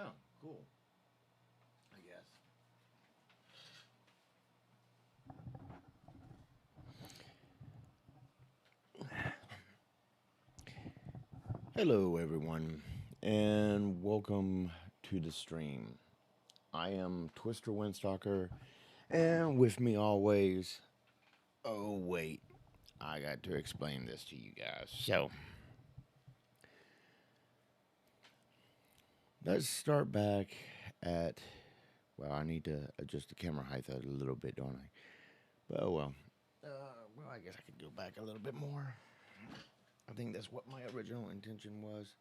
Oh, cool. I guess. Hello, everyone, and welcome to the stream. I am Twister Windstalker, and with me always. Oh, wait. I got to explain this to you guys. So, let's start back at. Well, I need to adjust the camera height a little bit, don't I? But oh well. Well, I guess I could go back a little bit more. I think that's what my original intention was.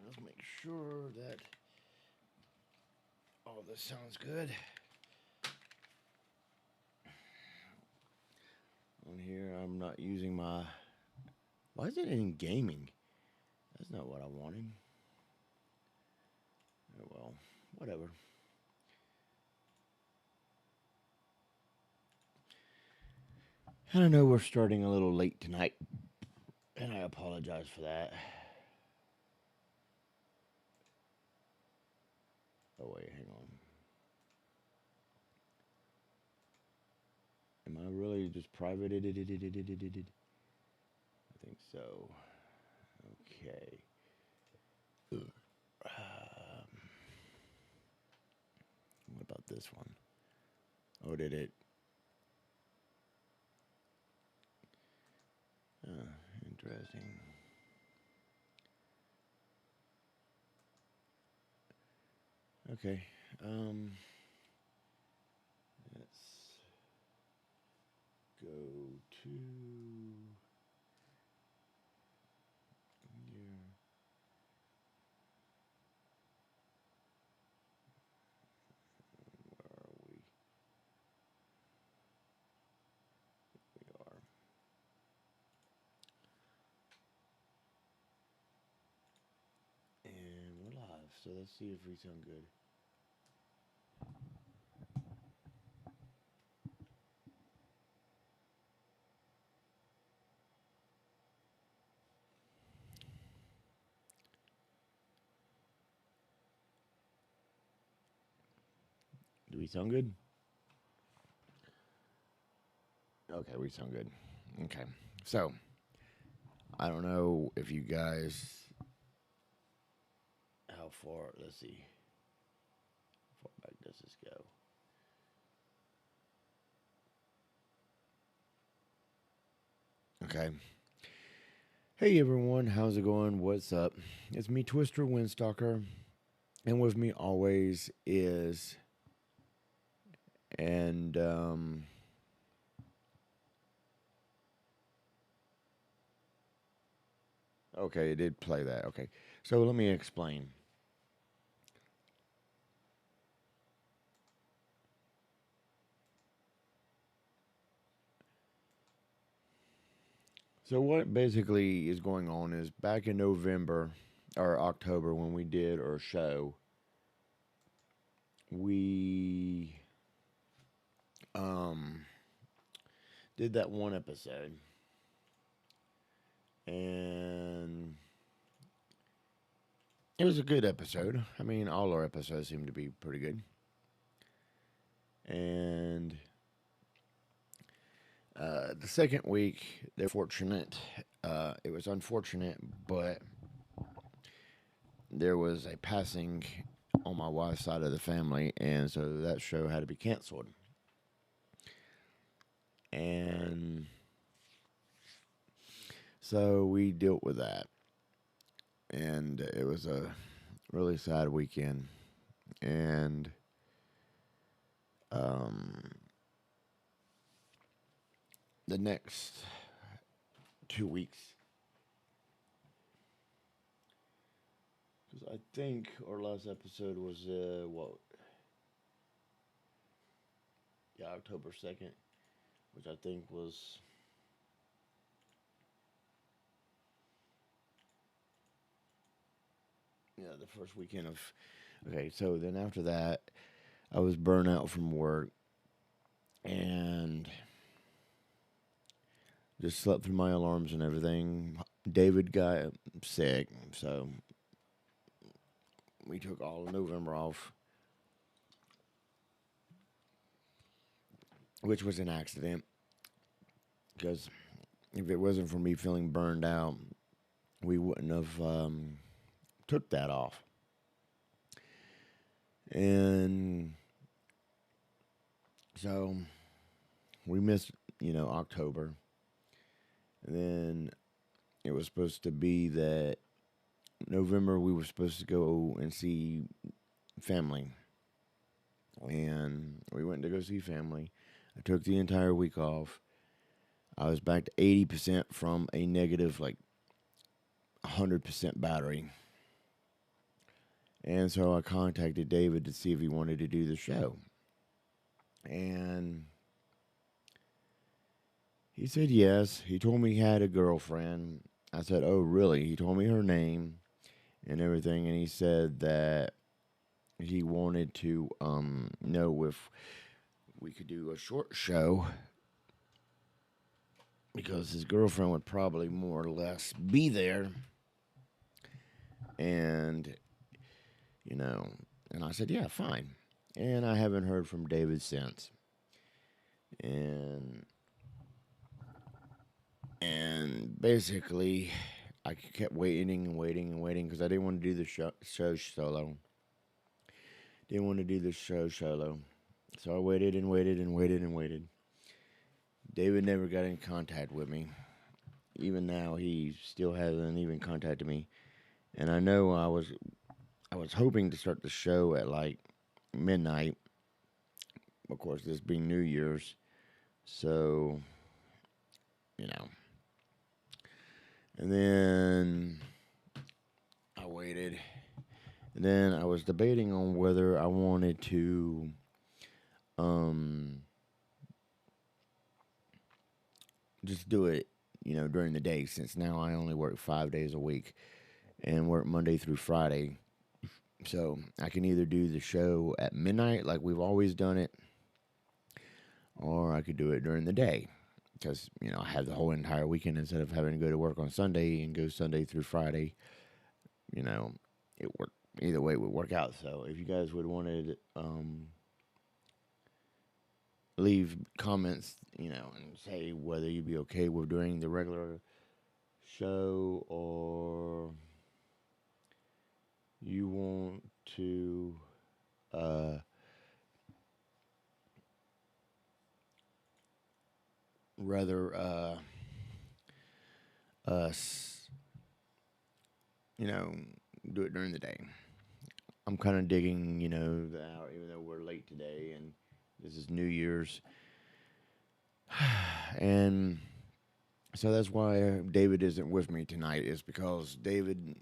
Let's make sure that all this sounds good. On here, I'm not using my. Why is it in gaming? That's not what I wanted. Oh well, whatever. And I know we're starting a little late tonight, and I apologize for that. Oh wait, hang on. Am I really just private? I think so. Okay. What about this one? Oh, did it? Interesting. Okay. Let's go to here. Where are we? We are. And we're live. So let's see if we sound good. Do we sound good? Okay, we sound good. Okay. So, I don't know if you guys. How far? Let's see. How far back does this go? Okay. Hey everyone, how's it going? What's up? It's me, Twister Windstalker, and with me always is. And, okay, it did play that. Okay. So let me explain. So what basically is going on is back in November or October when we did our show, we um did that one episode, and it was a good episode. I mean, all our episodes seem to be pretty good. And the second week, they're fortunate. It was unfortunate, but there was a passing on my wife's side of the family, and so that show had to be canceled. And so we dealt with that. And it was a really sad weekend. And the next 2 weeks, because I think our last episode was, what? Yeah, October 2nd, which I think was. Yeah, the first weekend of. Okay, so then after that, I was burnt out from work and just slept through my alarms and everything. David got sick, so we took all of November off, which was an accident. Because if it wasn't for me feeling burned out, we wouldn't have took that off. And so we missed, October. And then it was supposed to be that November we were supposed to go and see family. And we went to go see family. I took the entire week off. I was back to 80% from a negative, 100% battery. And so I contacted David to see if he wanted to do the show. And he said yes. He told me he had a girlfriend. I said, oh, really? He told me her name and everything. And he said that he wanted to know if we could do a short show because his girlfriend would probably more or less be there. And, and I said, yeah, fine. And I haven't heard from David since. And basically, I kept waiting and waiting and waiting because I didn't want to do the show solo. Didn't want to do the show solo. So I waited and waited and waited and waited. David never got in contact with me. Even now, he still hasn't even contacted me. And I know I was hoping to start the show at midnight. Of course, this being New Year's. So, And then I waited. And then I was debating on whether I wanted to just do it, during the day, since now I only work 5 days a week and work Monday through Friday. So I can either do the show at midnight like we've always done it, or I could do it during the day because, I have the whole entire weekend instead of having to go to work on Sunday and go Sunday through Friday. It work either way would work out. So if you guys would want to leave comments, and say whether you'd be okay with doing the regular show or you want to rather us, do it during the day. I'm kind of digging, the hour, even though we're late today and this is New Year's. And so that's why David isn't with me tonight, is because David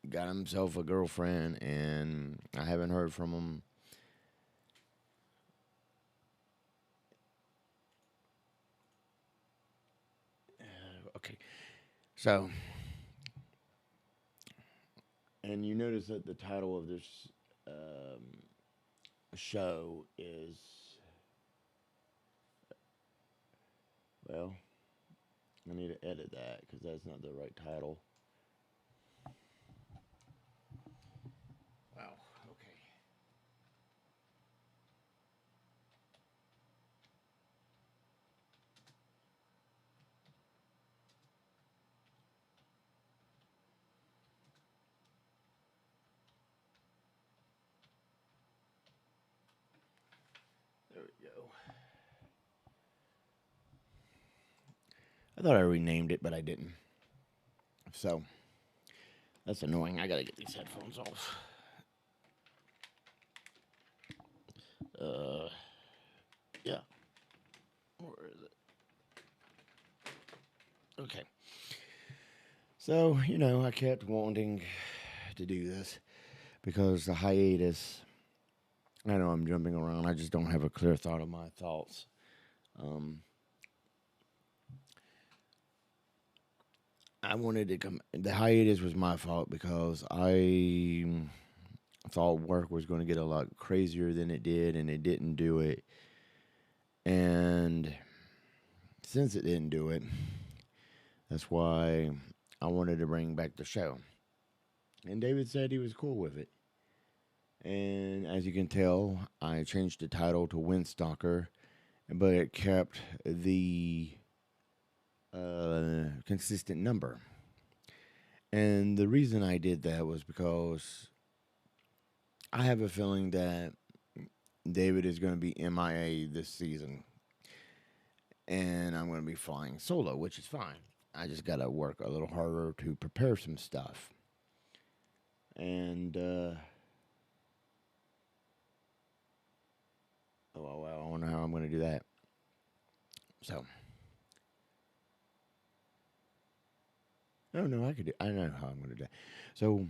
got himself a girlfriend and I haven't heard from him. Okay. So, and you notice that the title of this show is, well, I need to edit that because that's not the right title. Wow, okay. There we go. I thought I renamed it, but I didn't. So, that's annoying. I gotta get these headphones off. Yeah. Where is it? Okay. So, I kept wanting to do this because the hiatus, I know I'm jumping around. I just don't have a clear thought of my thoughts. I wanted to come. The hiatus was my fault because I thought work was going to get a lot crazier than it did, and it didn't do it. And since it didn't do it, that's why I wanted to bring back the show. And David said he was cool with it. And as you can tell, I changed the title to Windstalker, but it kept the consistent number. And the reason I did that was because I have a feeling that David is going to be MIA this season, and I'm going to be flying solo, which is fine. I just got to work a little harder to prepare some stuff. And, oh, well, I don't know how I'm going to do that. So, no, I know how I'm going to do that. So,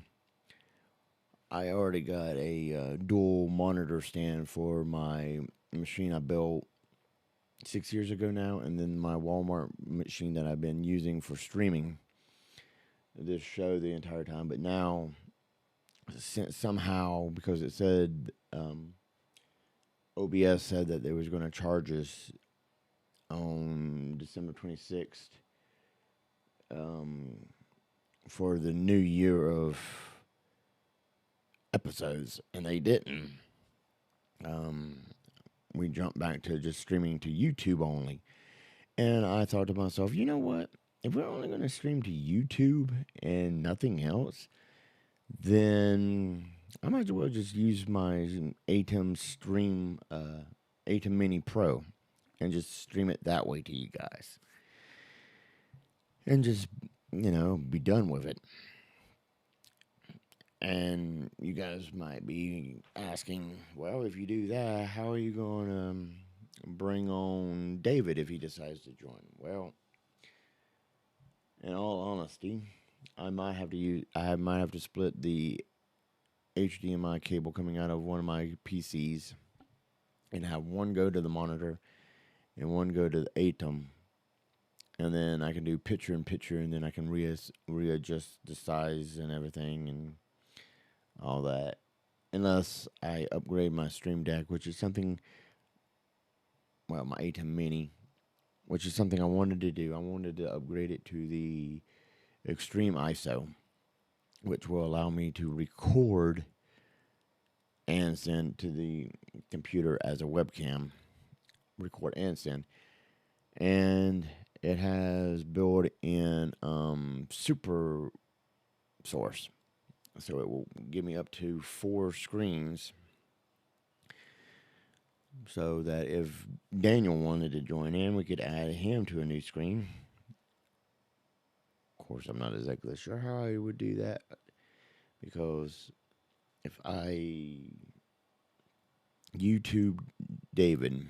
I already got a dual monitor stand for my machine I built 6 years ago now, and then my Walmart machine that I've been using for streaming this show the entire time. But now, somehow, because it said OBS said that they was going to charge us on December 26th for the new year of episodes, and they didn't. We jumped back to just streaming to YouTube only. And I thought to myself, you know what? If we're only going to stream to YouTube and nothing else, then I might as well just use my ATEM Stream, ATEM Mini Pro, and just stream it that way to you guys. And just, be done with it. And you guys might be asking, well, if you do that, how are you going to bring on David if he decides to join? Well, in all honesty, I might have to split the HDMI cable coming out of one of my PCs and have one go to the monitor and one go to the ATEM. And then I can do picture in picture, and then I can readjust the size and everything and all that. Unless I upgrade my Stream Deck, which is something, well, my ATEM Mini, which is something I wanted to do. I wanted to upgrade it to the Extreme ISO, which will allow me to record and send to the computer as a webcam. Record and send. And it has built-in super source. So it will give me up to 4 screens. So that if Daniel wanted to join in, we could add him to a new screen. Of course, I'm not exactly sure how I would do that. Because if I YouTube David,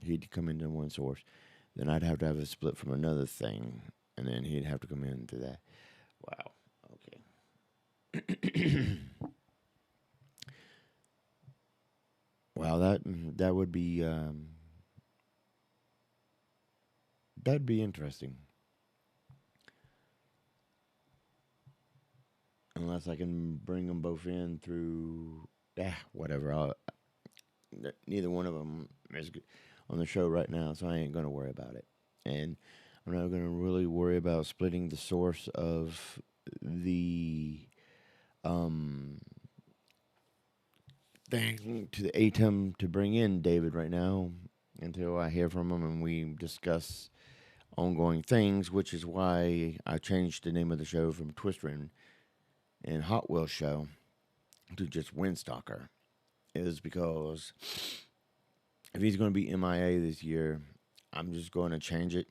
he'd come into one source. Then I'd have to have a split from another thing. And then he'd have to come into that. Wow. Okay. Wow, that would be that'd be interesting. Unless I can bring them both in through whatever. Neither one of them is on the show right now, so I ain't gonna worry about it. And I'm not gonna really worry about splitting the source of the thing to the ATEM to bring in David right now until I hear from him and we discuss ongoing things, which is why I changed the name of the show from Twister and Hot Wheels Show to just Windstalker. Is because if he's going to be MIA this year, I'm just going to change it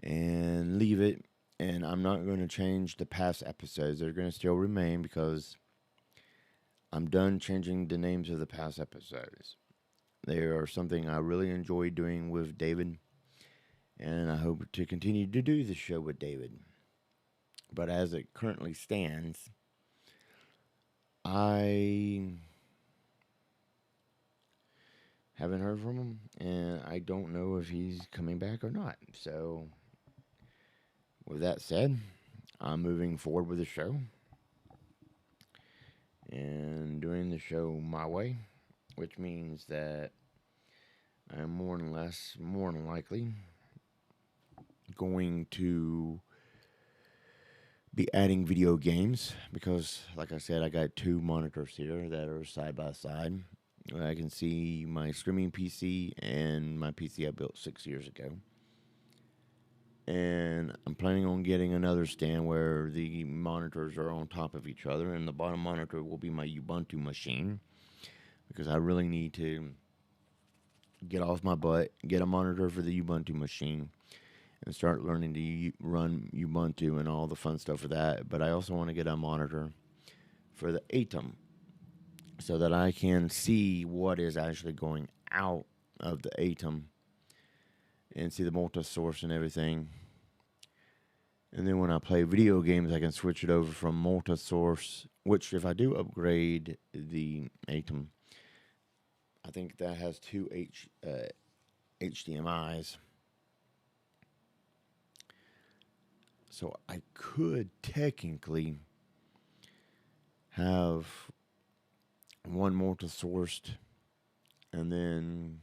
and leave it. And I'm not going to change the past episodes. They're going to still remain because I'm done changing the names of the past episodes. They are something I really enjoy doing with David. And I hope to continue to do the show with David. But as it currently stands, I haven't heard from him, and I don't know if he's coming back or not. So, with that said, I'm moving forward with the show and doing the show my way, which means that I'm more than likely, going to be adding video games because, like I said, I got two monitors here that are side by side. I can see my streaming PC and my PC I built 6 years ago. And I'm planning on getting another stand where the monitors are on top of each other, and the bottom monitor will be my Ubuntu machine because I really need to get off my butt, get a monitor for the Ubuntu machine, and start learning to run Ubuntu and all the fun stuff for that. But I also want to get a monitor for the Atom so that I can see what is actually going out of the Atom and see the multi-source and everything. And then when I play video games, I can switch it over from multi-source, which if I do upgrade the Atom, I think that has two HDMIs. So I could technically have one multi-sourced and then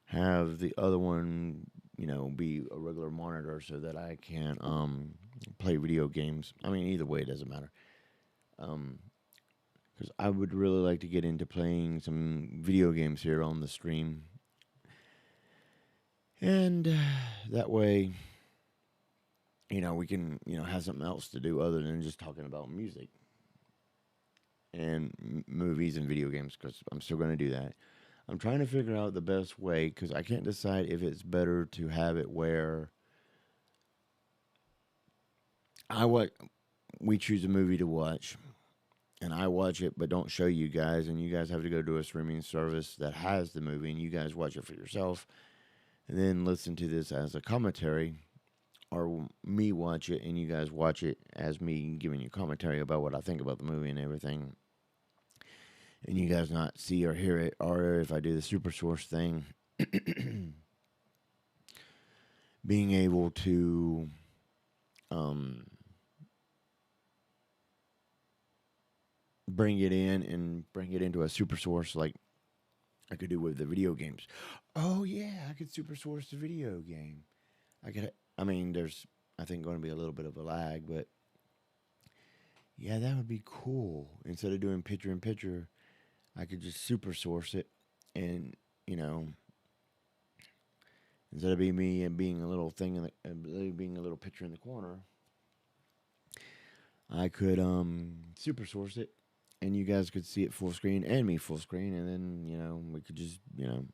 have the other one, be a regular monitor so that I can play video games. I mean, either way, it doesn't matter. Because I would really like to get into playing some video games here on the stream. And that way, we can, have something else to do other than just talking about music and movies and video games, because I'm still going to do that. I'm trying to figure out the best way because I can't decide if it's better to have it where we choose a movie to watch and I watch it but don't show you guys, and you guys have to go to a streaming service that has the movie and you guys watch it for yourself and then listen to this as a commentary, or me watch it and you guys watch it as me giving you commentary about what I think about the movie and everything, and you guys not see or hear it. Or if I do the super source thing, being able to bring it in and bring it into a super source like I could do with the video games. Oh yeah, I could super source the video game. There's I think going to be a little bit of a lag, but yeah, that would be cool. Instead of doing picture in picture, I could just super source it, and instead of being me and being a little thing being a little picture in the corner, I could super source it, and you guys could see it full screen and me full screen, and then we could just and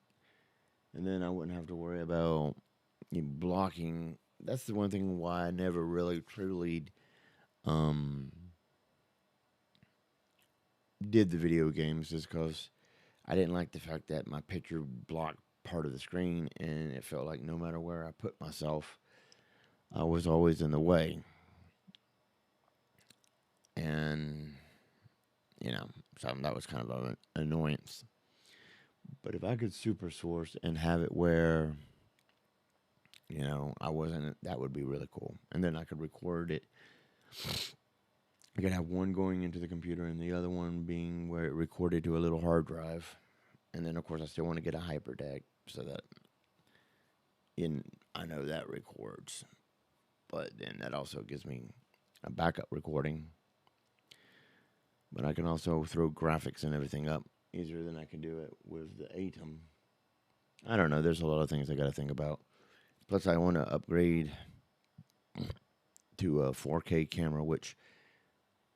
then I wouldn't have to worry about blocking. That's the one thing why I never really truly did the video games, is because I didn't like the fact that my picture blocked part of the screen, and it felt like no matter where I put myself, I was always in the way. And, so that was kind of an annoyance. But if I could super source and have it where, I wasn't, that would be really cool. And then I could record it. I could have one going into the computer and the other one being where it recorded to a little hard drive. And then, of course, I still want to get a hyperdeck so that I know that records. But then that also gives me a backup recording. But I can also throw graphics and everything up easier than I can do it with the Atom. I don't know. There's a lot of things I got to think about. Plus, I want to upgrade to a 4K camera, which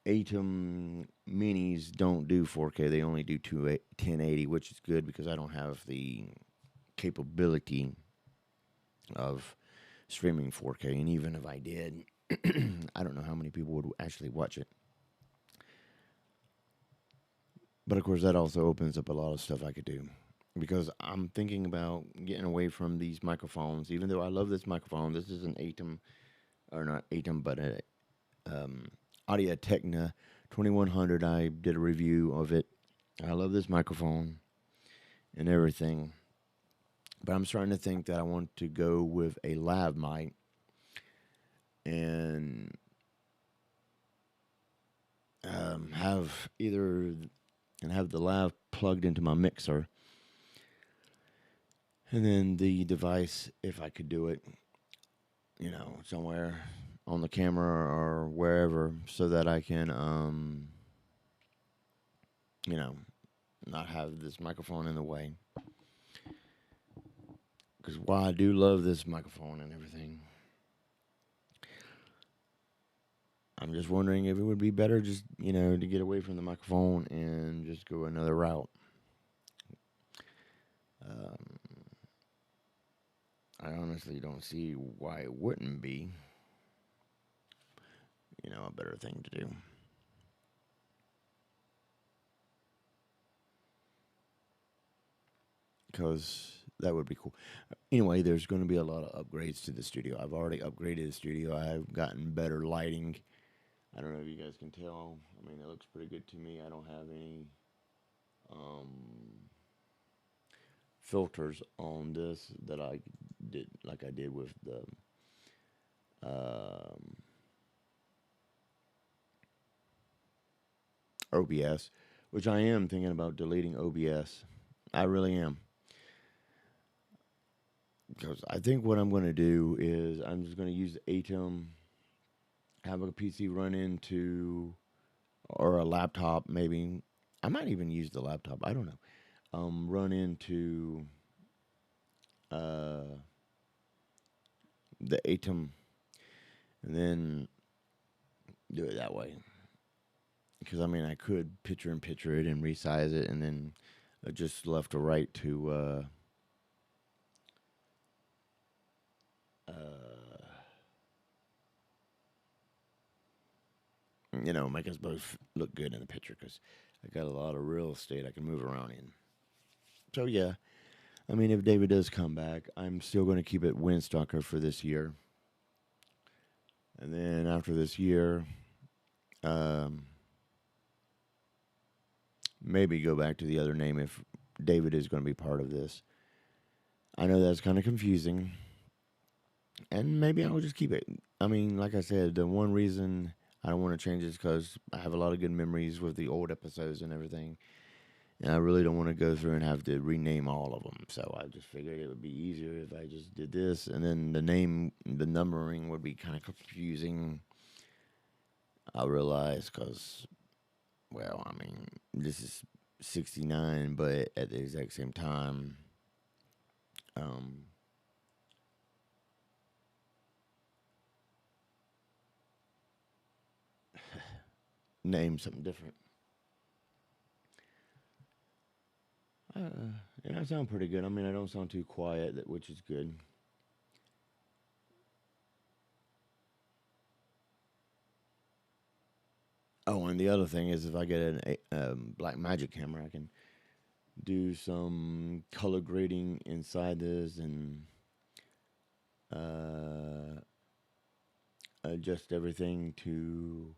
Atom minis don't do 4K. They only do 1080, which is good because I don't have the capability of streaming 4K. And even if I did, I don't know how many people would actually watch it. But of course, that also opens up a lot of stuff I could do, because I'm thinking about getting away from these microphones. Even though I love this microphone, this is an Atom, or not Atom, but a Audio Technica 2100. I did a review of it. I love this microphone and everything, but I'm starting to think that I want to go with a lav mic and have the lav plugged into my mixer, and then the device, if I could do it, somewhere on the camera or wherever so that I can, you know, not have this microphone in the way. Because while I do love this microphone and everything, I'm just wondering if it would be better just, to get away from the microphone and just go another route. Um, I honestly don't see why it wouldn't be, a better thing to do. Because that would be cool. Anyway, there's going to be a lot of upgrades to the studio. I've already upgraded the studio. I've gotten better lighting. I don't know if you guys can tell. I mean, it looks pretty good to me. I don't have any um, filters on this that I did, like I did with the um, OBS, which I am thinking about deleting OBS. I really am. Because I think what I'm going to do is I'm just going to use Atom, have a PC run into, or a laptop maybe. I might even use the laptop. I don't know. Run into uh, the Atom and then do it that way. Because I mean, I could picture in picture it and resize it, and then just left or right to make us both look good in the picture. Because I got a lot of real estate I can move around in. So yeah, I mean, if David does come back, I'm still going to keep it Windstalker for this year, and then after this year, um, maybe go back to the other name if David is going to be part of this. I know that's kind of confusing, and maybe I'll just keep it. I mean, like I said, the one reason I don't want to change is because I have a lot of good memories with the old episodes and everything, and I really don't want to go through and have to rename all of them. So I just figured it would be easier if I just did this, and then the numbering would be kind of confusing. I realize because, well, I mean, this is 69, but at the exact same time, um, name something different. And I sound pretty good. I mean, I don't sound too quiet, which is good. Oh, and the other thing is, if I get an black magic camera, I can do some color grading inside this and uh, adjust everything to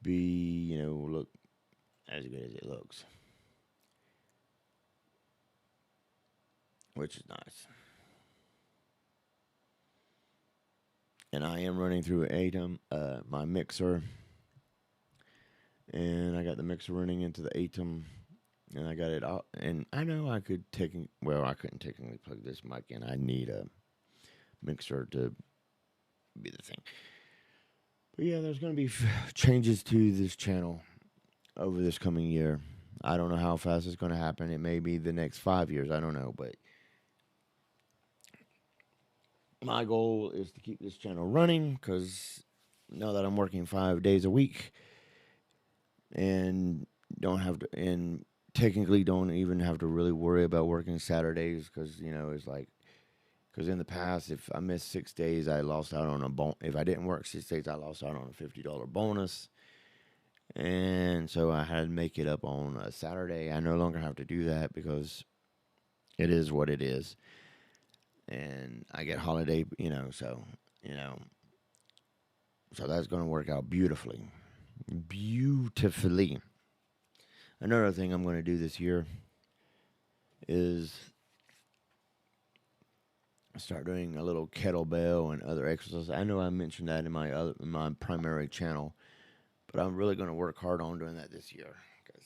be, look as good as it looks, which is nice. And I am running through Atom, my mixer, and I got the mixer running into the Atom, and I got it out. And I know I could I couldn't technically plug this mic in. I need a mixer to be the thing. But yeah, there's going to be changes to this channel over this coming year. I don't know how fast it's going to happen. It may be the next 5 years. I don't know, but my goal is to keep this channel running because now that I'm working 5 days a week and don't have to, and technically don't even have to really worry about working Saturdays because, it's like, because in the past, if I missed 6 days, I lost out on a if I didn't work 6 days, I lost out on a $50 bonus. And so I had to make it up on a Saturday. I no longer have to do that because it is what it is. And I get holiday, so that's going to work out beautifully. Beautifully. Another thing I'm going to do this year is start doing a little kettlebell and other exercises. I know I mentioned that in my primary channel, but I'm really going to work hard on doing that this year because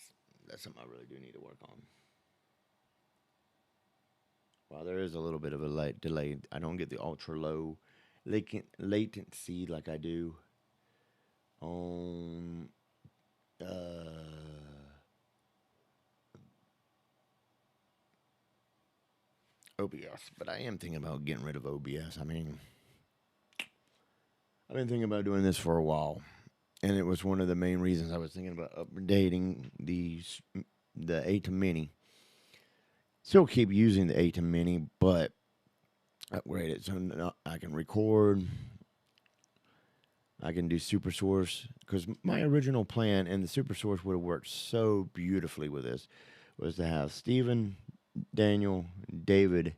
that's something I really do need to work on. While there is a little bit of a light delay, I don't get the ultra low. latency like I do on OBS. But I am thinking about getting rid of OBS. I mean, I've been thinking about doing this for a while, and it was one of the main reasons I was thinking about updating the A10 Mini. Still keep using the A10 Mini, but upgrade it so I can record. I can do Super Source because my original plan and the Super Source would have worked so beautifully with this was to have Steven, Daniel, David,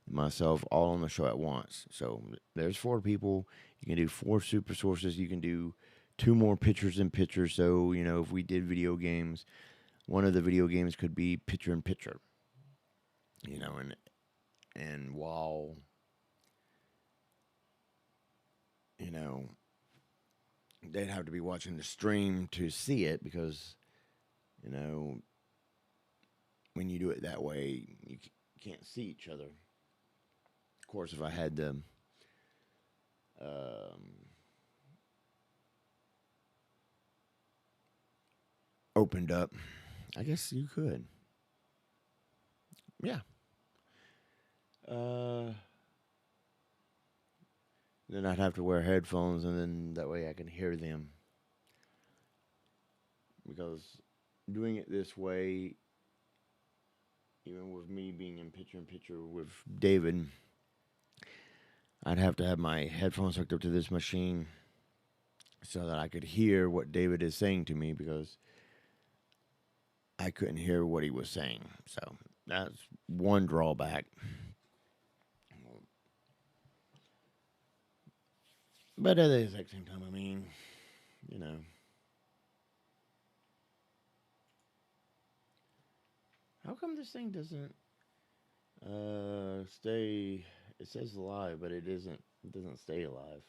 and myself all on the show at once. So there's 4 people. You can do 4 Super Sources. You can do 2 more pictures in picture. So, you know, if we did video games, one of the video games could be picture in picture. You know, and while, you know, they'd have to be watching the stream to see it because, you know, when you do it that way, you can't see each other. Of course, if I had the opened up, I guess you could. Yeah. Then I'd have to wear headphones, and then that way I can hear them. Because doing it this way, even with me being in picture with David, I'd have to have my headphones hooked up to this machine so that I could hear what David is saying to me because I couldn't hear what he was saying. So that's one drawback. But at the exact same time, I mean, you know. How come this thing doesn't stay? It says alive, but it isn't. It doesn't stay alive.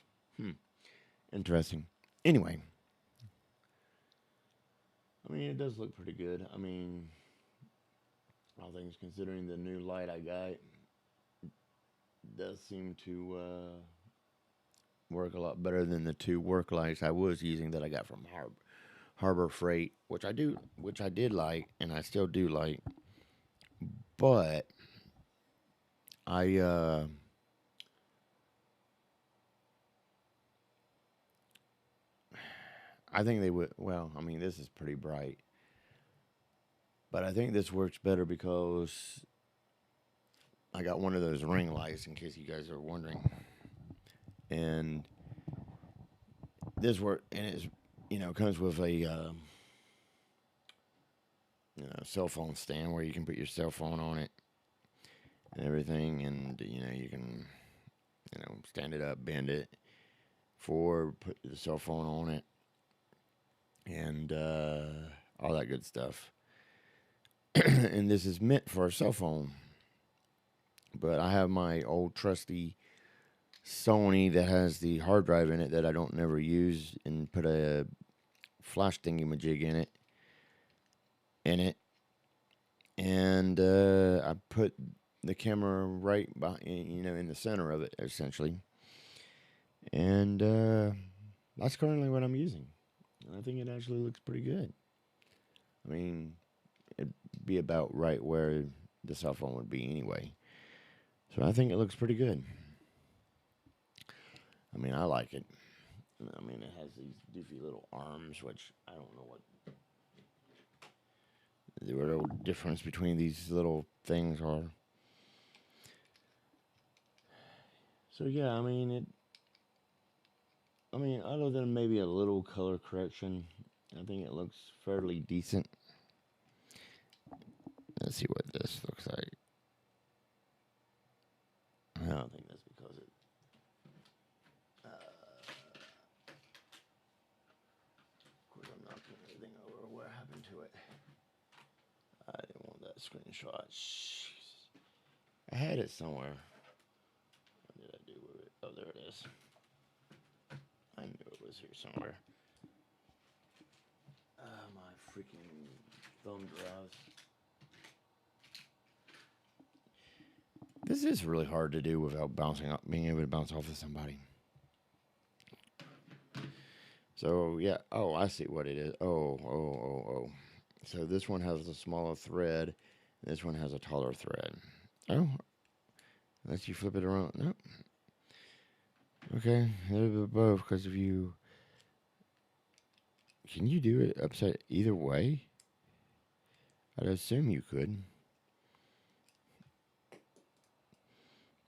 Interesting. Anyway, I mean, it does look pretty good. I mean, all things considering, the new light I got does seem to work a lot better than the 2 work lights I was using that I got from Harbor Freight, which I did like, and I still do like. But I think they would. Well, I mean, this is pretty bright, but I think this works better because I got one of those ring lights. In case you guys are wondering, and this work, and it's comes with a cell phone stand where you can put your cell phone on it and everything, and you can stand it up, bend it, put the cell phone on it, and all that good stuff. And this is meant for a cell phone, but I have my old trusty Sony that has the hard drive in it that I don't never use, and put a flash thingy-majig in it, and I put the camera right in the center of it, essentially, and that's currently what I'm using, and I think it actually looks pretty good. I mean, it'd be about right where the cell phone would be anyway, so I think it looks pretty good. I mean, I like it. I mean, it has these doofy little arms, which I don't know what the real difference between these little things are. So yeah, I mean, other than maybe a little color correction, I think it looks fairly decent. Let's see what this looks like. I don't think that's because it. Of course, I'm knocking everything over. What happened to it? I didn't want that screenshot. Jeez. I had it somewhere. What did I do with it? Oh, there it is. I knew it was here somewhere. My freaking thumb drive. This is really hard to do without being able to bounce off of somebody. So yeah, oh, I see what it is. Oh. So this one has a smaller thread. This one has a taller thread. Oh, lets you flip it around. Nope. Okay, they're both because if you can you do it upside either way? I'd assume you could.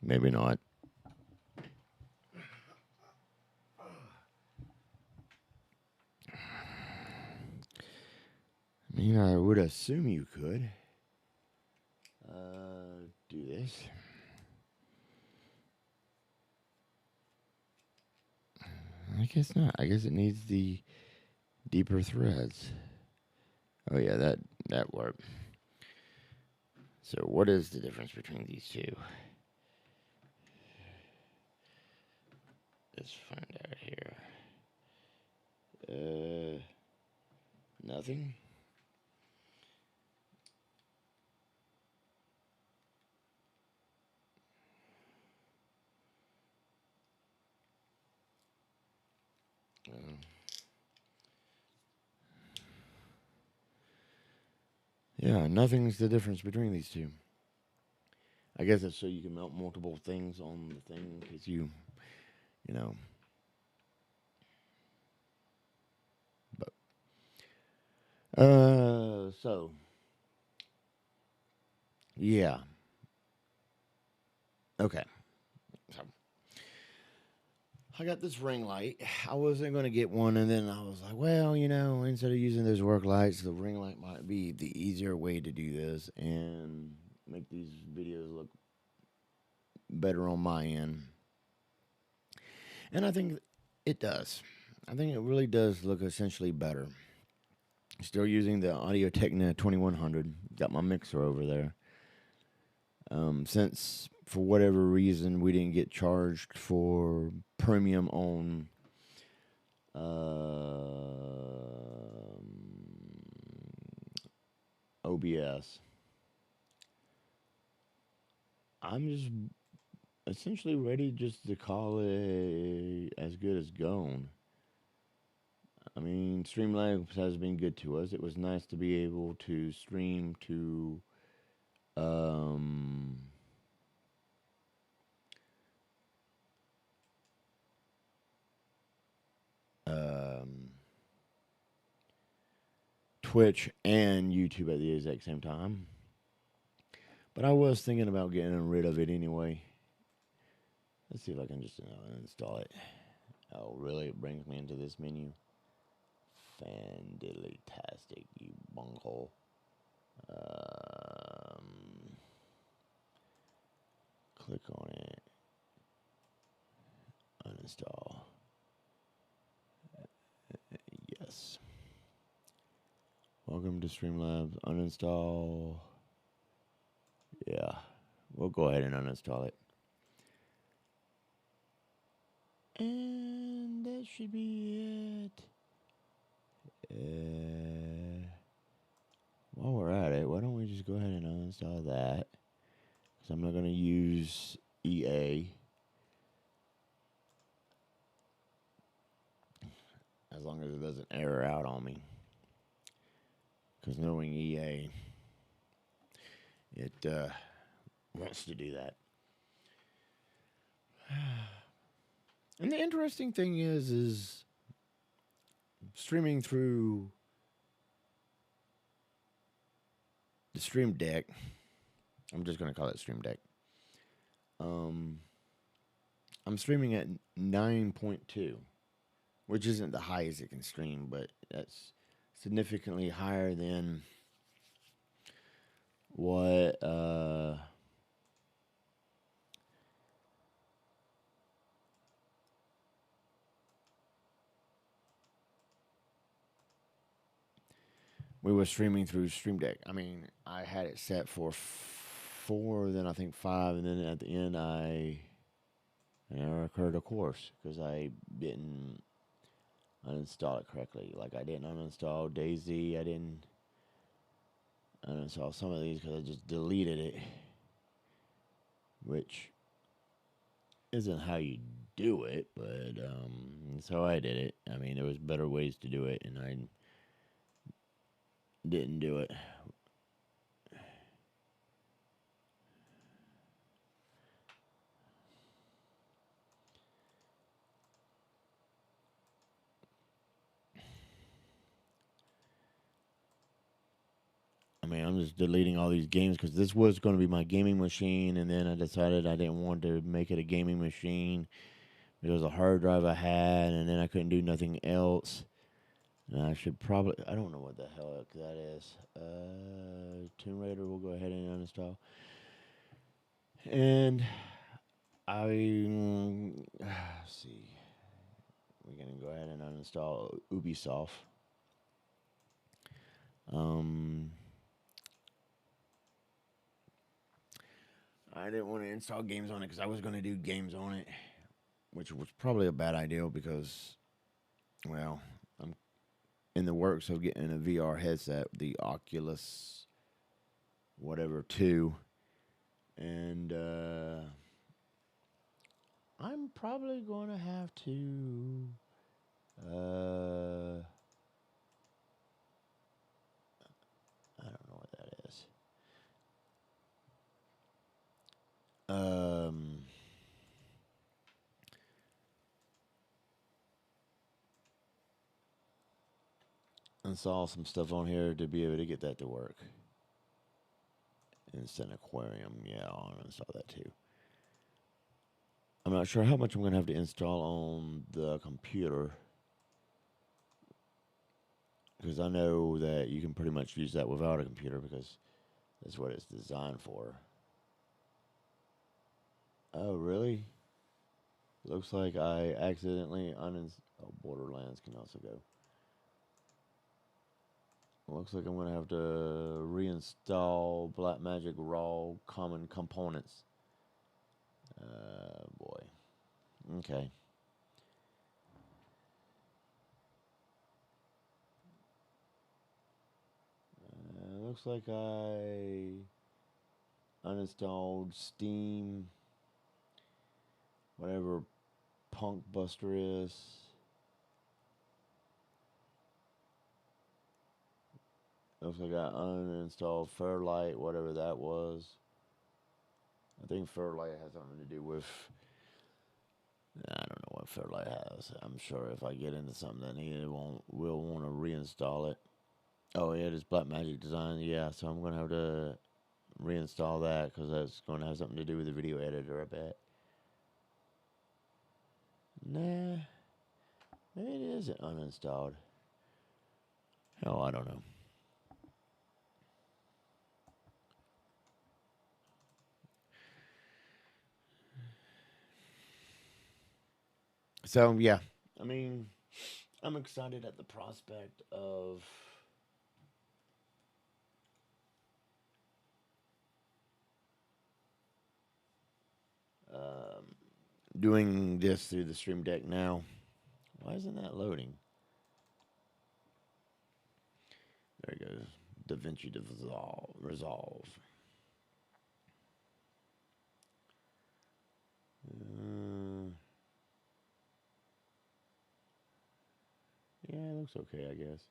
Maybe not. I mean, I would assume you could. Do this. I guess not. I guess it needs the deeper threads. Oh yeah, that worked. So what is the difference between these two? Let's find out here. Nothing. Yeah, nothing's the difference between these two. I guess it's so you can mount multiple things on the thing because you know. But so yeah, okay. So I got this ring light. I wasn't gonna get one, and then I was like, well, instead of using those work lights, the ring light might be the easier way to do this and make these videos look better on my end. And I think it does. I think it really does look essentially better. Still using the Audio Technica 2100. Got my mixer over there. Since for whatever reason we didn't get charged for premium on OBS, I'm just essentially ready just to call it as good as gone. I mean, Streamlabs has been good to us. It was nice to be able to stream to um, um, Twitch and YouTube at the exact same time. But I was thinking about getting rid of it anyway. Let's see if I can just install it. Oh, really? It brings me into this menu. Fandiddly-tastic, you bunghole. Click on it. Uninstall. Yes. Welcome to Streamlabs. Uninstall. Yeah. We'll go ahead and uninstall it. And that should be it. While we're at it, why don't we just go ahead and uninstall that? Because I'm not going to use EA. As long as it doesn't error out on me. Because knowing EA, it wants to do that. And the interesting thing is streaming through the Stream Deck. I'm just going to call it Stream Deck. I'm streaming at 9.2, which isn't the highest it can stream, but that's significantly higher than what we were streaming through Stream Deck. I mean, I had it set for 4, then I think 5, and then at the end I occurred a course because I didn't uninstall it correctly. Like I didn't uninstall Daisy. I didn't uninstall some of these because I just deleted it, which isn't how you do it, but so I did it. I mean, there was better ways to do it, and I didn't do it. I mean, I'm just deleting all these games because this was going to be my gaming machine, and then I decided I didn't want to make it a gaming machine. It was a hard drive I had, and then I couldn't do nothing else. And I should probably, I don't know what the hell that is. Tomb Raider, we'll go ahead and uninstall. And let's see, we're going to go ahead and uninstall Ubisoft. I didn't want to install games on it because I was going to do games on it, which was probably a bad idea because, well, I'm in the works of getting a VR headset, the Oculus whatever 2, and I'm probably going to have to I don't know what that is. Install some stuff on here to be able to get that to work. Instant Aquarium, yeah, I'll install that too. I'm not sure how much I'm going to have to install on the computer, because I know that you can pretty much use that without a computer because that's what it's designed for. Oh, really? Looks like I accidentally Borderlands can also go. Looks like I'm going to have to reinstall Blackmagic Raw Common Components. Boy. Okay. Looks like I uninstalled Steam, whatever Punk Buster is. Looks like I uninstalled Fairlight, whatever that was. I think Fairlight has something to do with, I don't know what Fairlight has. I'm sure if I get into something that we'll want to reinstall it. Oh, yeah, it is Blackmagic Design. Yeah, so I'm going to have to reinstall that because that's going to have something to do with the video editor, I bet. Nah, maybe it isn't uninstalled. Hell, I don't know. So, yeah, I mean, I'm excited at the prospect of doing this through the Stream Deck now. Why isn't that loading? There it goes. DaVinci Resolve. Yeah, it looks okay, I guess.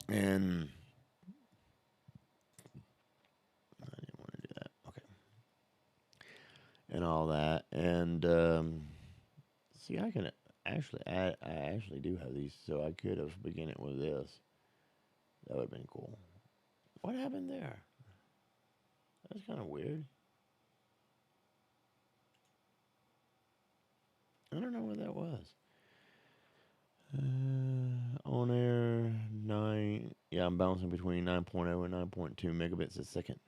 And I didn't want to do that. Okay. And all that. And see, I can actually add. I actually do have these, so I could have begun it with this. That would have been cool. What happened there? That's kind of weird. I don't know what that was. On air 9. Yeah, I'm bouncing between 9.0 and 9.2 megabits a second.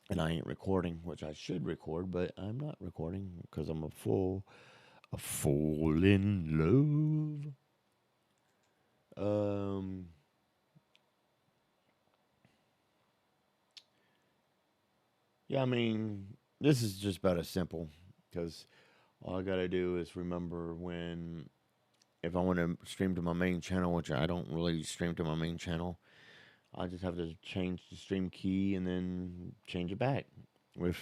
And I ain't recording, which I should record, but I'm not recording because I'm a fool in love. Yeah, I mean, this is just about as simple because all I gotta do is remember when, if I want to stream to my main channel, which I don't really stream to my main channel, I just have to change the stream key and then change it back with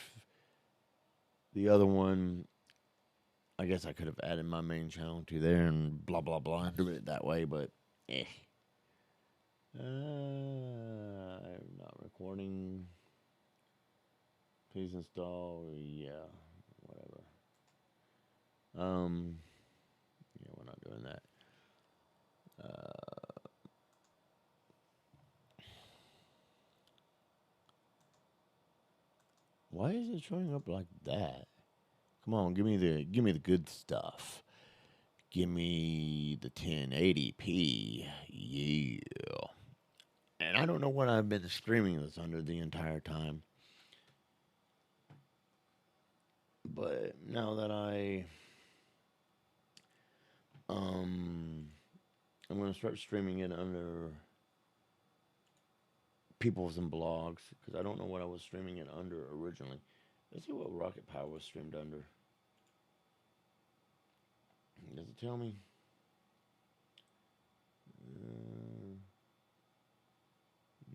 The other one, I guess I could have added my main channel to there and blah blah blah and do it that way, but eh. I'm not recording. Please install. Yeah, whatever. Yeah, we're not doing that. Why is it showing up like that? Come on, give me the good stuff. Give me the 1080p. Yeah. And I don't know what I've been streaming this under the entire time. But now that I'm gonna start streaming it under people's and blogs because I don't know what I was streaming it under originally. Let's see what Rocket Power was streamed under. Does it tell me?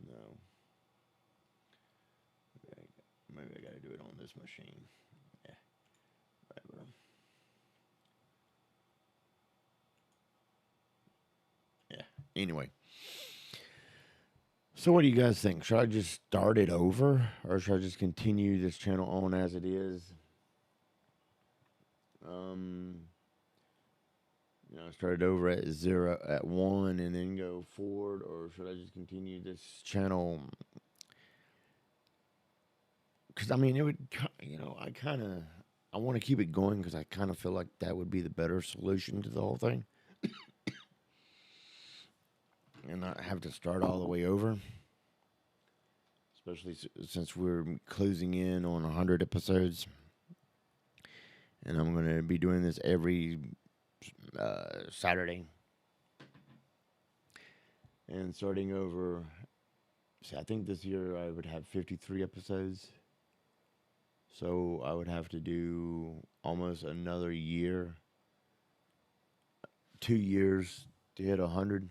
No. Maybe I gotta do it on this machine. Yeah. Whatever. Yeah. Anyway. So what do you guys think? Should I just start it over? Or should I just continue this channel on as it is? Start it over at 0, at 1, and then go forward, or should I just continue this channel? Because I mean, it would, I want to keep it going because I kind of feel like that would be the better solution to the whole thing, and not have to start all the way over. Especially since we're closing in on 100 episodes, and I'm going to be doing this every Saturday, and starting over. See, I think this year I would have 53 episodes, so I would have to do almost another year, 2 years to hit 100.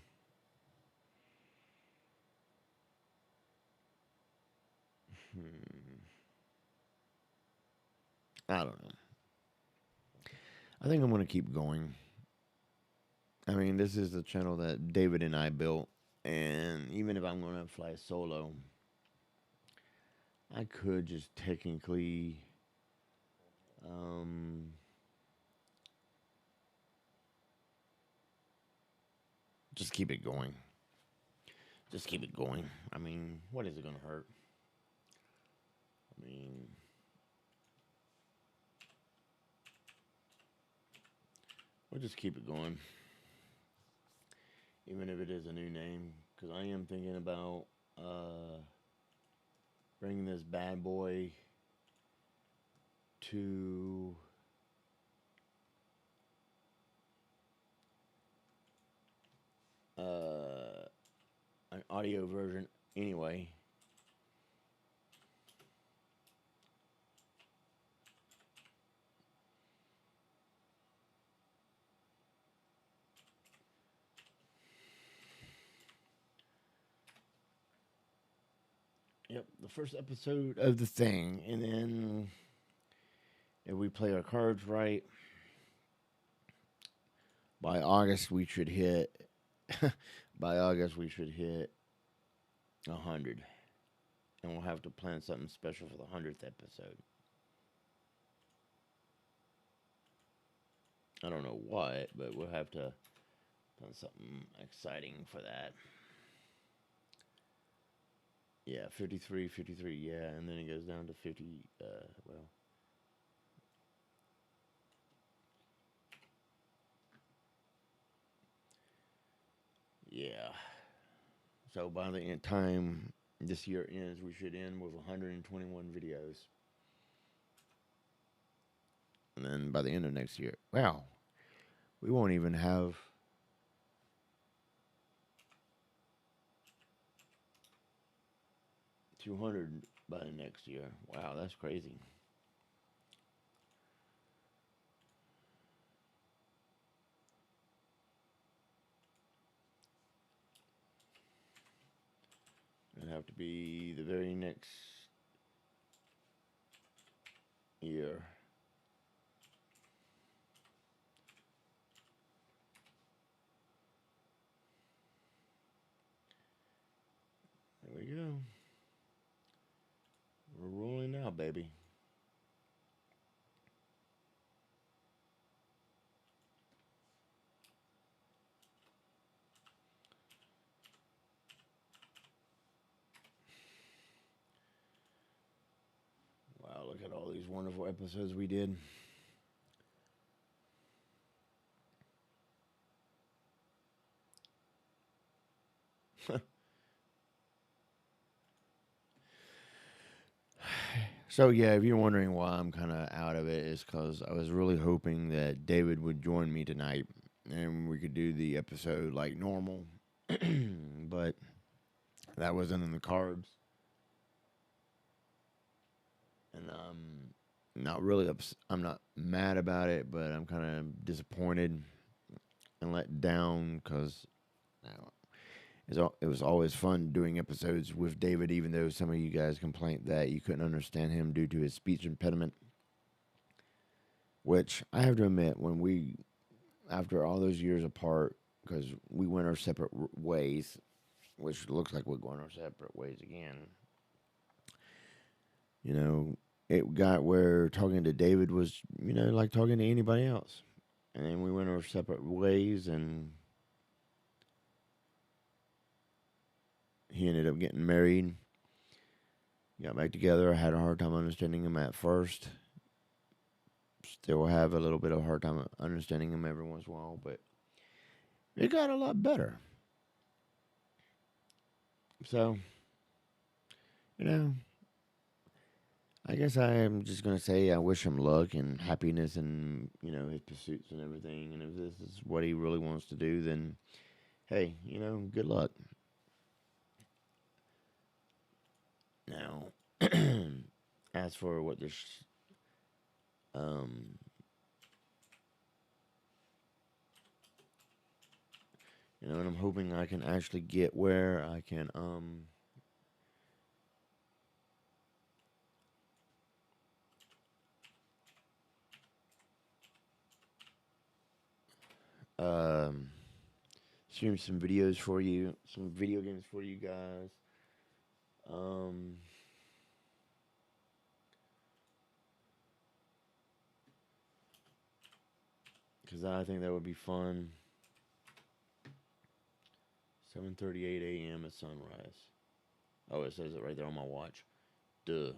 I don't know. I think I'm going to keep going. I mean, this is the channel that David and I built, and even if I'm going to fly solo, I could just technically just keep it going. Just keep it going. I mean, what is it going to hurt? I mean, we'll just keep it going. Even if it is a new name, because I am thinking about bringing this bad boy to an audio version anyway. Yep, the first episode of the thing, and then if we play our cards right, by August we should hit. By August we should hit 100, and we'll have to plan something special for the 100th episode. I don't know what, but we'll have to plan something exciting for that. Yeah, 53, yeah, and then it goes down to 50, well. Yeah. So by the time this year ends, we should end with 121 videos. And then by the end of next year, wow, we won't even have 200 by the next year. Wow, that's crazy. It'll have to be the very next year. baby. Wow, look at all these wonderful episodes we did. So yeah, if you're wondering why I'm kind of out of it, is because I was really hoping that David would join me tonight and we could do the episode like normal, but that wasn't in the cards, and not really I'm not mad about it, but I'm kind of disappointed and let down because it was always fun doing episodes with David, even though some of you guys complained that you couldn't understand him due to his speech impediment. Which I have to admit, when we, after all those years apart, because we went our separate ways, which looks like we're going our separate ways again, you know, it got where talking to David was, like talking to anybody else. And then we went our separate ways, and he ended up getting married, got back together. I had a hard time understanding him at first. Still have a little bit of a hard time understanding him every once in a while, but it got a lot better. So, you know, I guess I am just gonna say I wish him luck and happiness and his pursuits and everything. And if this is what he really wants to do, then hey, good luck. Now, as for what this, um, and I'm hoping I can actually get where I can, um, stream some videos for you, some video games for you guys. Um, because I think that would be fun. 7:38 a.m. at sunrise. Oh, it says it right there on my watch. Duh.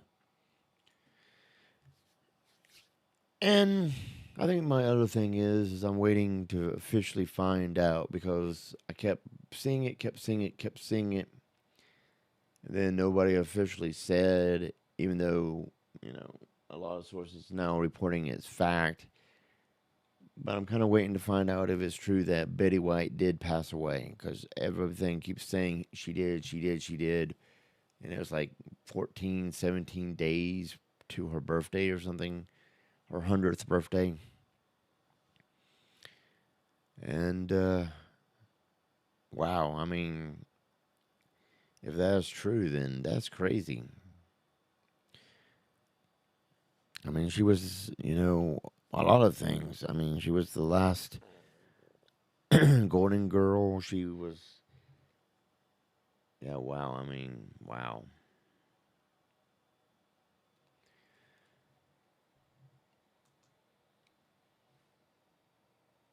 And I think my other thing is I'm waiting to officially find out because I kept seeing it, kept seeing it, kept seeing it. And then nobody officially said, even though, a lot of sources now reporting it's fact. But I'm kind of waiting to find out if it's true that Betty White did pass away because everything keeps saying she did, she did, she did. And it was like 14, 17 days to her birthday or something, her 100th birthday. And, wow, I mean, if that's true, then that's crazy. I mean, she was, a lot of things. I mean, she was the last Golden Girl. She was, yeah, wow. I mean, wow.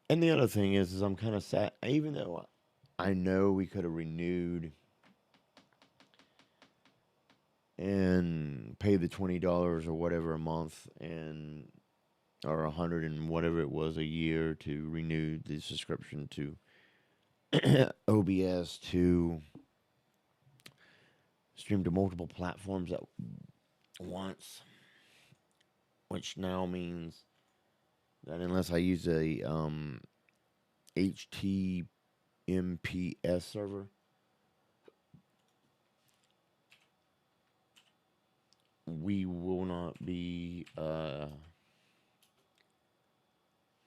And the other thing is I'm kind of sad, even though I know we could have renewed and paid the $20 or whatever a month and or 100 and whatever it was a year to renew the subscription to OBS to stream to multiple platforms at once, which now means that unless I use a HTMPS server, we will not be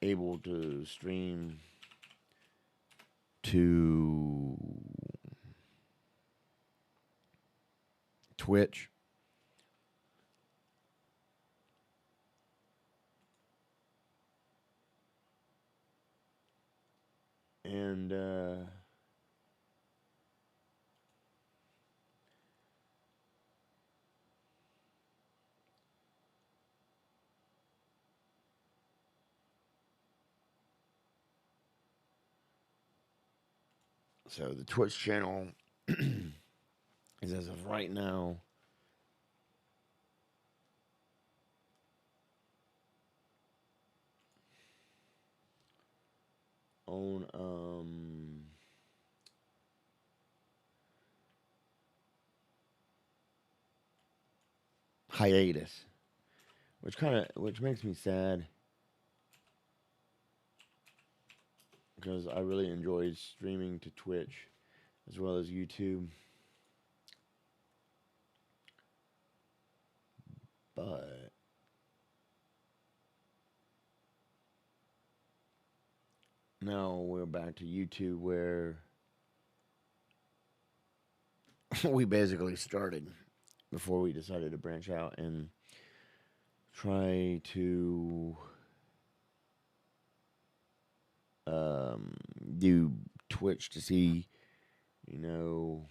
able to stream to Twitch. And So the Twitch channel is, as of right now, on hiatus, which makes me sad because I really enjoyed streaming to Twitch as well as YouTube. But now we're back to YouTube where we basically started before we decided to branch out and try to do Twitch to see, you know,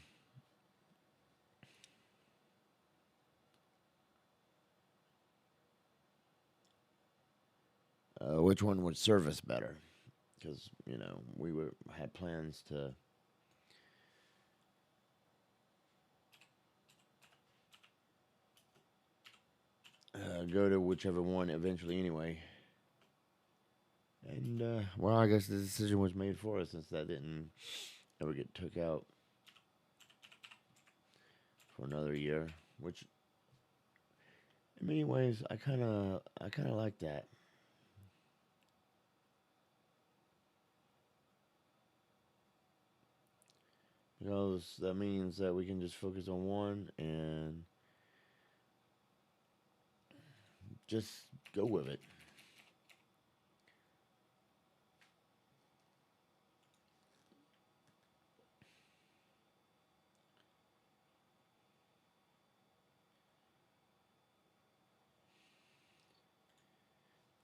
which one would serve us better. Because, you know, had plans to go to whichever one eventually anyway. And, well, I guess the decision was made for us since that didn't ever get took out for another year, which in many ways I kind of like that. Because that means that we can just focus on one and just go with it.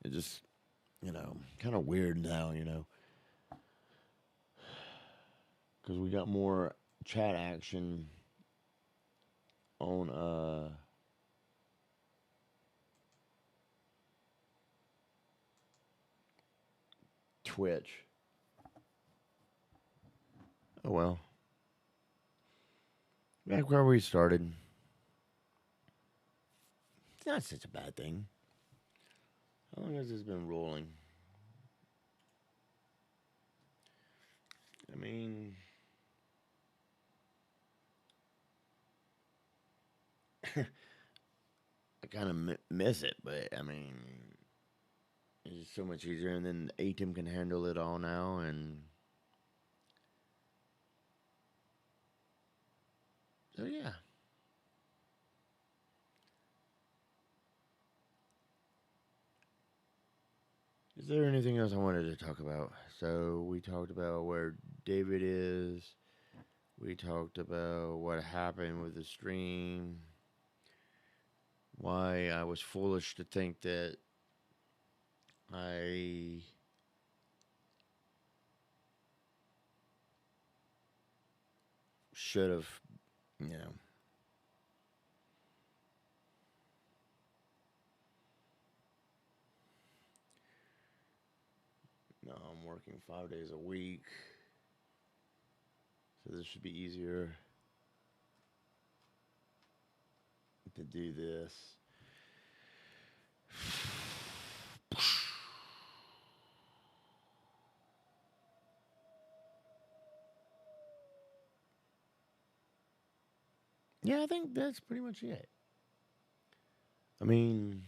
It's just, you know, kind of weird now, you know. Because we got more chat action on Twitch. Oh well. Back where we started. It's not such a bad thing. How long has this been rolling? I mean, I kind of miss it, but I mean, it's just so much easier. And then ATEM can handle it all now, and so yeah. Is there anything else I wanted to talk about? So we talked about where David is. We talked about what happened with the stream. Why I was foolish to think that I should have, you know. No, I'm working 5 days a week. So this should be easier to do this. Yeah, I think that's pretty much it. I mean,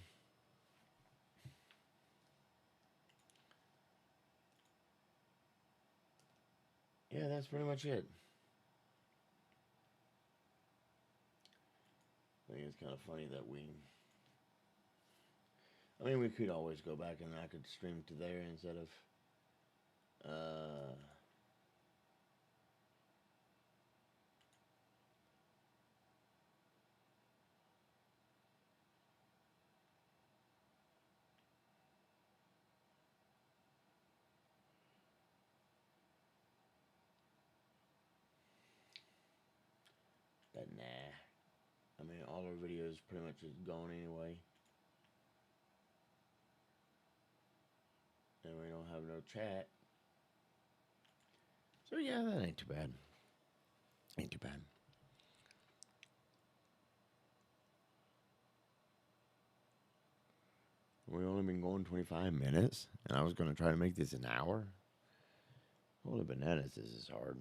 yeah, that's pretty much it. I think it's kind of funny that I mean, we could always go back and I could stream to there instead of, but nah. I mean, all our videos pretty much is gone anyway. And we don't have no chat. So yeah, that ain't too bad. Ain't too bad. We've only been going 25 minutes, and I was going to try to make this an hour. Holy bananas, this is hard.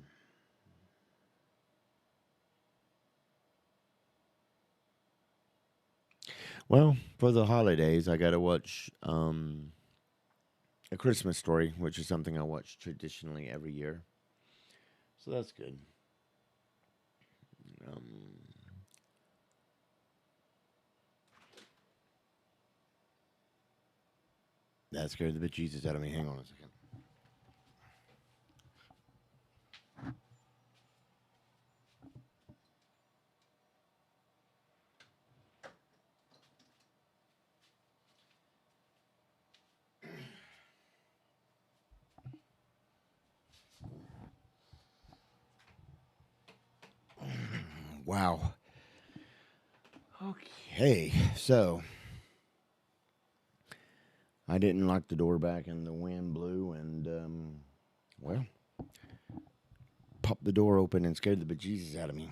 Well, for the holidays, I got to watch A Christmas Story, which is something I watch traditionally every year. So that's good. Um, that scared the bejesus out of me. Hang on a second. Wow. Okay, so I didn't lock the door back, and the wind blew, and well, popped the door open and scared the bejesus out of me.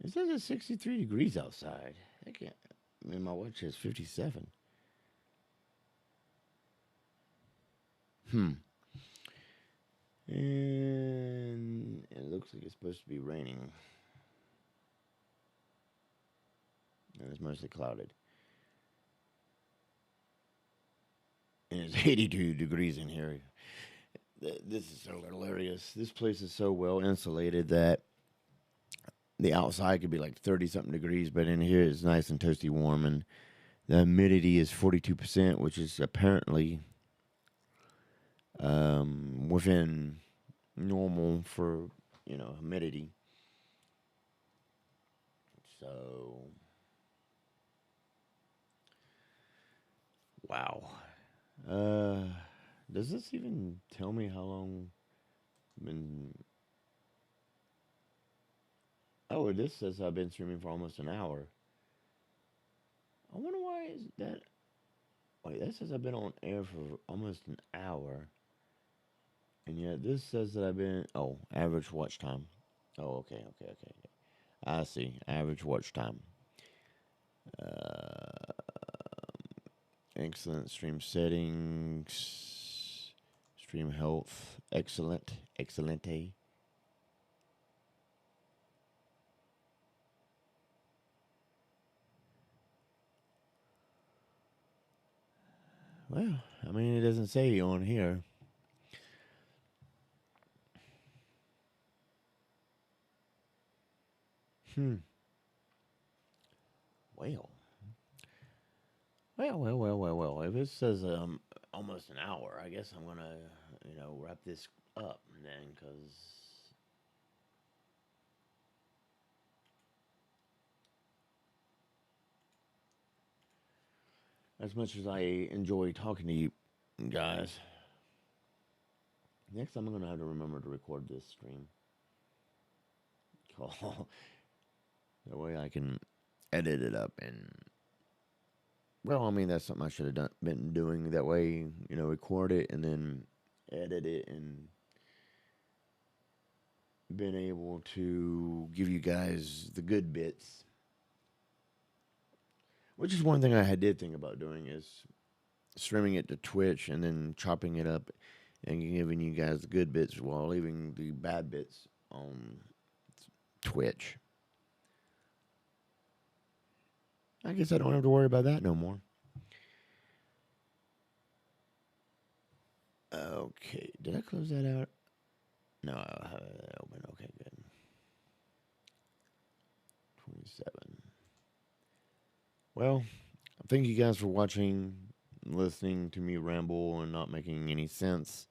It says it's 63 degrees outside. I can't. I mean, my watch says 57. Hmm. And it looks like it's supposed to be raining. And it's mostly clouded. And it's 82 degrees in here. This is so hilarious. This place is so well insulated that the outside could be like 30 something degrees, but in here it's nice and toasty warm. And the humidity is 42%, which is apparently within normal for, humidity. So, wow. Uh, does this even tell me how long I've been? Oh, this says I've been streaming for almost an hour. I wonder why is that. Wait, that says I've been on air for almost an hour, and yet this says that I've been. Oh, average watch time. Oh, okay. I see. Average watch time. Uh, excellent stream settings. Stream health. Excellent. Excellente. Well, I mean, it doesn't say on here. Hmm. Well. Well. If it says almost an hour, I guess I'm gonna wrap this up then, because as much as I enjoy talking to you guys, next time I'm gonna have to remember to record this stream call. That way I can edit it up and. Well, I mean that's something I should have been doing. That way, record it and then edit it and been able to give you guys the good bits. Which is one thing I did think about doing is streaming it to Twitch and then chopping it up and giving you guys the good bits while leaving the bad bits on Twitch. I guess I don't have to worry about that no more. Okay, did I close that out? No, I have it open. Okay, good. 27. Well, thank you guys for watching, listening to me ramble and not making any sense.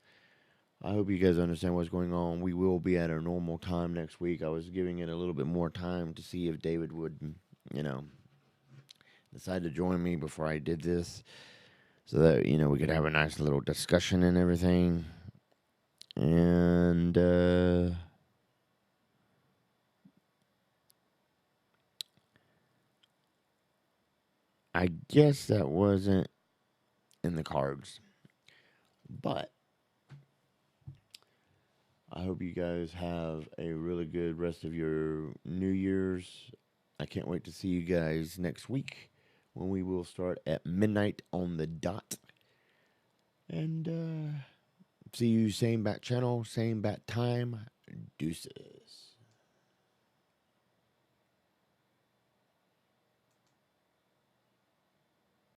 I hope you guys understand what's going on. We will be at our normal time next week. I was giving it a little bit more time to see if David would, decide to join me before I did this so that, we could have a nice little discussion and everything. And, I guess that wasn't in the cards. But I hope you guys have a really good rest of your New Year's. I can't wait to see you guys next week when we will start at midnight on the dot. And see you same bat channel, same bat time. Deuces.